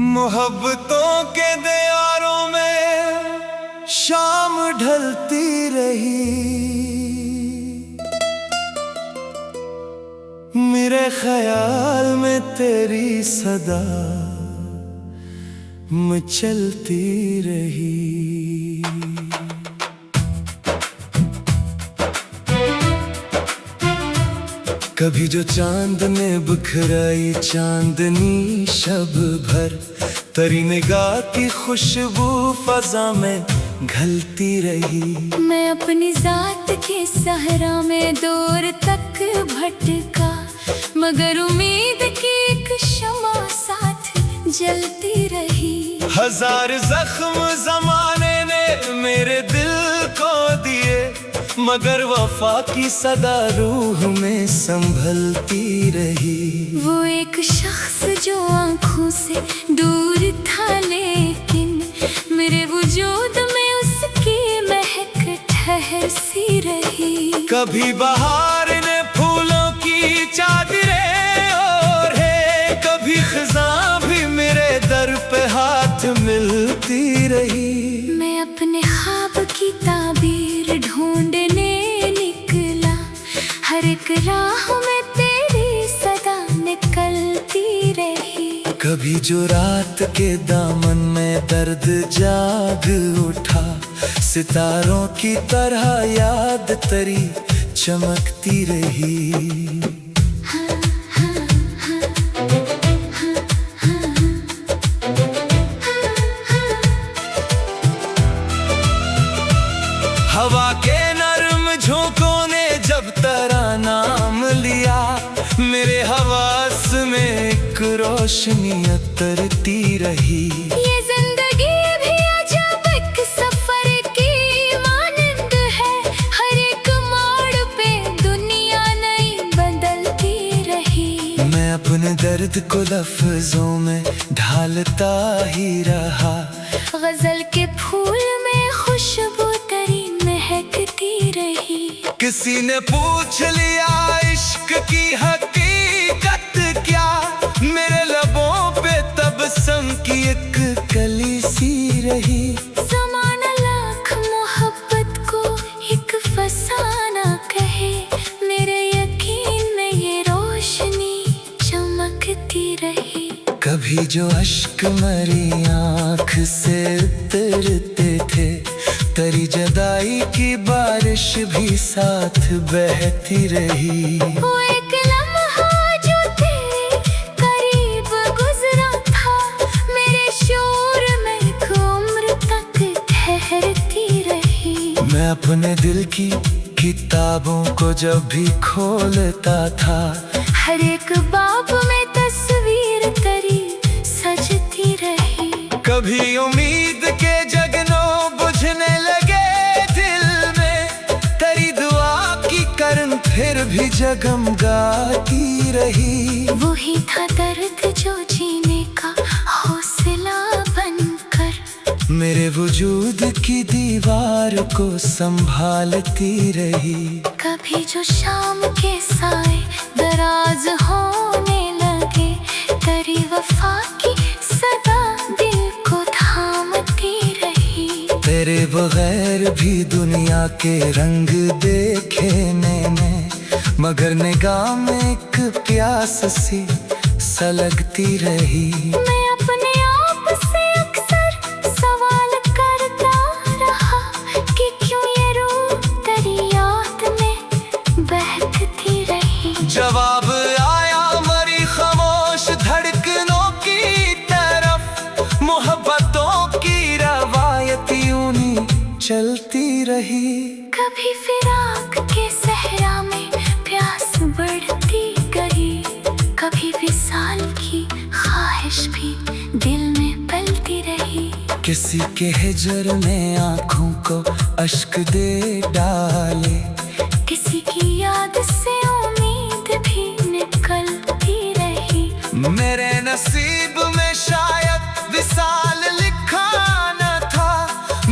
मोहब्बतों के दीवारों में शाम ढलती रही, मेरे ख्याल में तेरी सदा मचलती रही। कभी जो चांद ने बिखराई चांदनी शब भर, तेरी निगाह की खुशबू फजा में घलती रही। मैं अपनी जात के सहरा में दूर तक भटका, मगर उम्मीद की एक शमा साथ जलती रही। हजार जख्म जमाने ने मेरे दिल को दिए, मगर वफा की सदा रूह में संभलती रही। वो एक शख्स जो आंखों से दूर था, लेकिन मेरे वजूद में उसकी महक ठहर सी रही। कभी बहार ने फूलों की चादरें ओढ़े, कभी खिज़ां भी मेरे दर पे हाथ मिलती रही। मैं अपने ख्वाब की ताबीर ढूंढने निकला, हर एक राह में तेरी सदा निकलती रही। कभी जो रात के दामन में दर्द जाग उठा, सितारों की तरह याद तेरी चमकती रही। हवा के नरम झोंकों ने जब तेरा नाम लिया, मेरे हवास में एक रोशनी उतरती रही। ये जिंदगी भी अजब एक सफर की मानंद है, हर एक मोड़ पे दुनिया नई बदलती रही। मैं अपने दर्द को लफ्जों में ढालता ही रहा, गजल के फूल में खुशबू तेरी महकती रही। किसी ने पूछ लिया इश्क की हकीकत क्या, मेरे लबों पे तबस्सुम की एक कली सी रही। ज़माना लाख मोहब्बत को एक फसाना कहे, मेरे यकीन में ये रोशनी चमकती रही। कभी जो अश्क मेरी आँख से उतरते थे, तेरी जुदाई की बारिश भी साथ बहती रही। वो एक लम्हा जो तेरे करीब गुजरा था, मेरे शोर में एक उम्र तक ठहरती रही। मैं अपने दिल की किताबों को जब भी खोलता था, हर एक बाब में तस्वीर तेरी सजती रही। कभी उम्मीद के जगनों बुझने लगे दिल में, तेरी दुआ की करन फिर भी जगमगाती रही। वही था दर्द जो जीने का हौसला बनकर, मेरे वजूद की दीवार को संभालती रही। कभी जो शाम के साए दराज होने लगे, तेरी वफा की सदा दिल को थामती रही। तेरे बगैर भी दुनिया के रंग देखे मैंने, मगर निगाह में एक प्यास सी सलगती रही। मैं अपने आप से अक्सर सवाल करता रहा कि क्यों ये रूह तेरी याद में बहकती रही। जवाब आया मरी खामोश धड़कनों की तरफ, मोहब्बतों की रवायत यूं ही चलती रही। कभी फिराक के सहरा में प्यास बढ़ती गई, कभी विसाल की ख्वाहिश भी दिल में पलती रही। किसी के हिजर में आँखों को अश्क दे डाले, किसी की याद से उम्मीद भी निकलती रही। मेरे नसीब में शायद विसाल लिखा न था,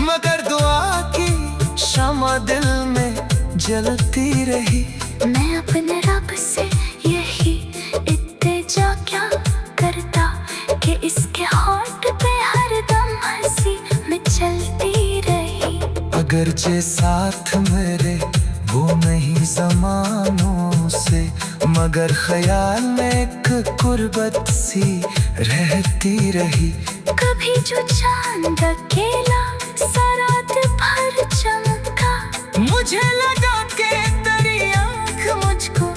मगर दुआ की शमा दिल में जलती रही। मैं अपने रब से तुझे साथ मेरे वो नहीं जमानों से, मगर ख्याल में एक कुर्बत सी रहती रही। कभी जो चांद अकेला रात भर चमका, मुझे लगा के तेरी आँख मुझको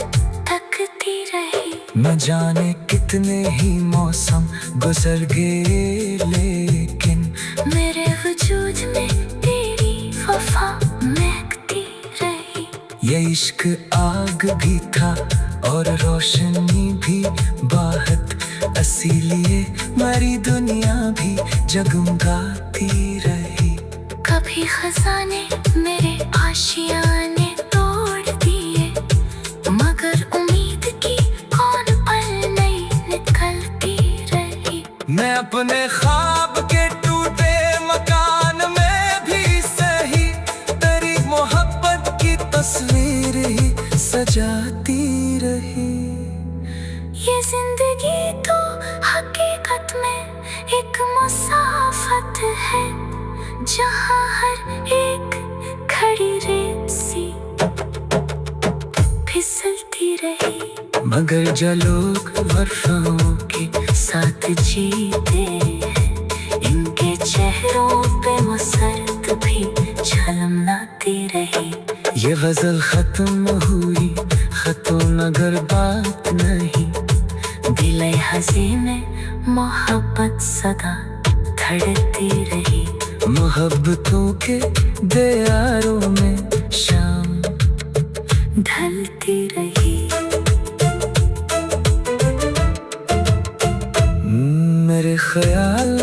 तकती रही। न जाने कितने ही मौसम गुजर गए, लेकिन मेरे वजूद में तेरी वफा महकती रही। ये इश्क आग भी था और रोशनी भी बाहत, इसीलिए मेरी दुनिया भी जगमगाती रही। कभी खजाने मेरे आशियाने तोड़ दिए, मगर उम्मीद की कौन पल नहीं निकलती रही। मैं अपने ख्वाब के टूटे मकान में भी सही, तेरी मोहब्बत की तस्वीर ही सजाती रही। ये जिंदगी तो हकीकत में एक मुसाफत है, जहाँ हर एक खड़ी रेत सी फिसलती रही। मगर जो लोग वर्षों के साथ जीते हैं, इनके चेहरों पे मसरत भी झलमलाती रही। ये गजल खत्म हुई खत्म मगर बात नहीं, दिले हंसी में मोहब्बत सदा धड़कती रही। मोहब्बतों के दयारों में शाम ढलती रही। मेरे ख्याल